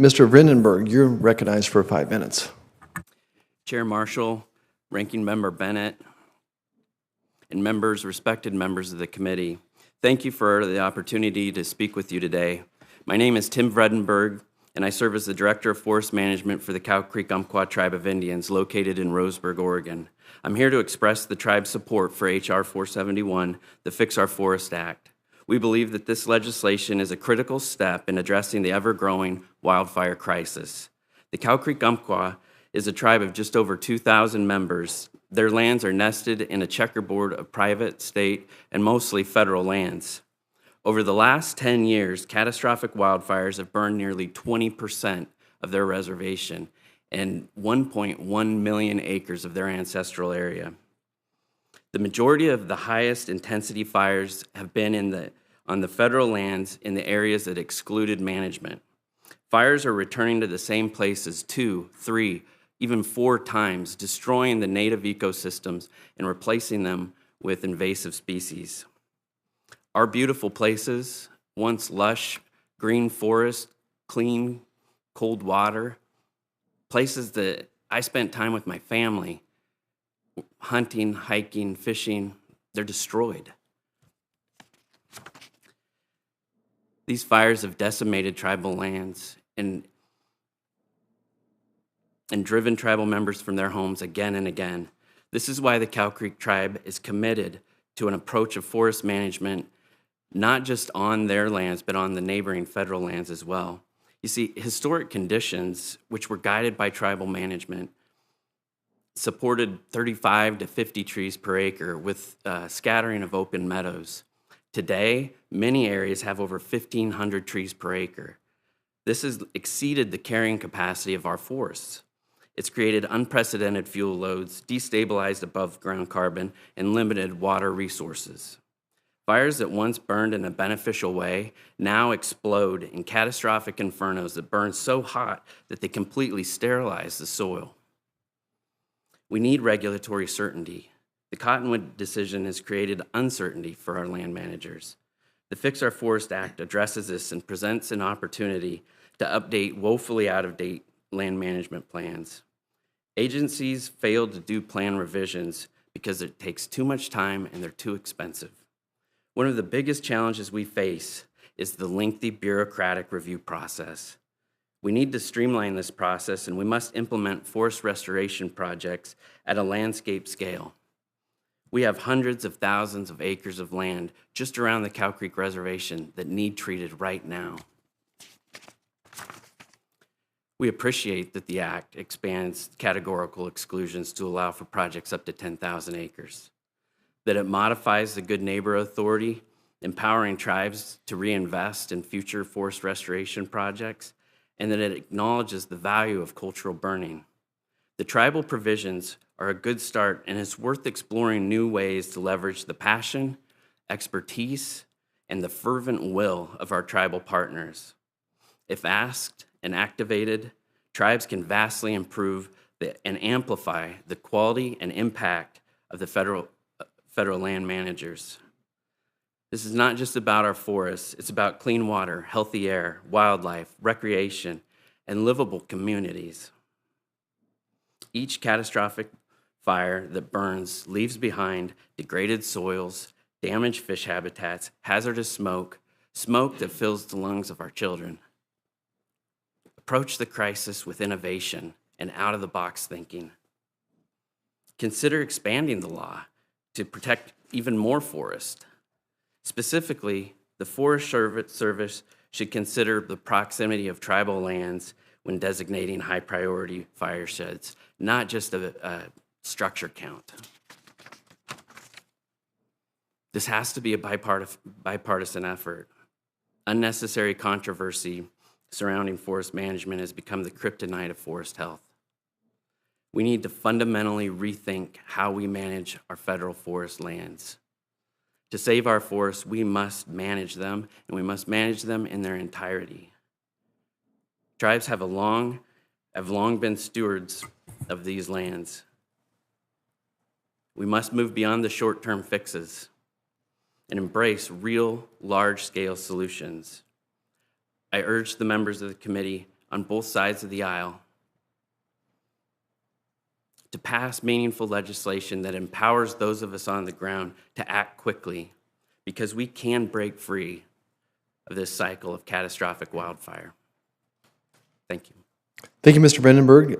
Mr. Vredenburg, you're recognized for 5 minutes. Chair Marshall, Ranking Member Bennett, and respected members of the committee, thank you for the opportunity to speak with you today. My name is Tim Vredenburg, and I serve as the Director of Forest Management for the Cow Creek Umpqua Tribe of Indians located in Roseburg, Oregon. I'm here to express the tribe's support for H.R. 471, the Fix Our Forest Act. We believe that this legislation is a critical step in addressing the ever-growing wildfire crisis. The Cow Creek Umpqua is a tribe of just over 2,000 members. Their lands are nested in a checkerboard of private, state, and mostly federal lands. Over the last 10 years, catastrophic wildfires have burned nearly 20% of their reservation and 1.1 million acres of their ancestral area. The majority of the highest intensity fires have been on the federal lands in the areas that excluded management. Fires are returning to the same places 2, 3, even 4 times, destroying the native ecosystems and replacing them with invasive species. Our beautiful places, once lush, green forest, clean, cold water, places that I spent time with my family, hunting, hiking, fishing, they're destroyed. These fires have decimated tribal lands and driven tribal members from their homes again and again. This is why the Cow Creek tribe is committed to an approach of forest management, not just on their lands, but on the neighboring federal lands as well. You see, historic conditions, which were guided by tribal management, supported 35 to 50 trees per acre with scattering of open meadows. Today, many areas have over 1,500 trees per acre. This has exceeded the carrying capacity of our forests. It's created unprecedented fuel loads, destabilized above-ground carbon, and limited water resources. Fires that once burned in a beneficial way now explode in catastrophic infernos that burn so hot that they completely sterilize the soil. We need regulatory certainty. The Cottonwood decision has created uncertainty for our land managers. The Fix Our Forest Act addresses this and presents an opportunity to update woefully out-of-date land management plans. Agencies fail to do plan revisions because it takes too much time and they're too expensive. One of the biggest challenges we face is the lengthy bureaucratic review process. We need to streamline this process, and we must implement forest restoration projects at a landscape scale. We have hundreds of thousands of acres of land just around the Cow Creek Reservation that need treated right now. We appreciate that the Act expands categorical exclusions to allow for projects up to 10,000 acres, that it modifies the Good Neighbor Authority, empowering tribes to reinvest in future forest restoration projects, and that it acknowledges the value of cultural burning. The tribal provisions are a good start, and it's worth exploring new ways to leverage the passion, expertise, and the fervent will of our tribal partners. If asked and activated, tribes can vastly improve and amplify the quality and impact of the federal land managers. This is not just about our forests, it's about clean water, healthy air, wildlife, recreation, and livable communities. Each catastrophic fire that burns leaves behind degraded soils, damaged fish habitats, hazardous smoke that fills the lungs of our children. Approach the crisis with innovation and out-of-the-box thinking. Consider expanding the law to protect even more forest. Specifically, the Forest Service should consider the proximity of tribal lands when designating high-priority fire sheds, not just a structure count. This has to be a bipartisan effort. Unnecessary controversy surrounding forest management has become the kryptonite of forest health. We need to fundamentally rethink how we manage our federal forest lands. To save our forests, we must manage them, and we must manage them in their entirety. Tribes have long been stewards of these lands. We must move beyond the short-term fixes and embrace real, large-scale solutions. I urge the members of the committee on both sides of the aisle to pass meaningful legislation that empowers those of us on the ground to act quickly, because we can break free of this cycle of catastrophic wildfire. Thank you. Thank you, Mr. Vredenburg.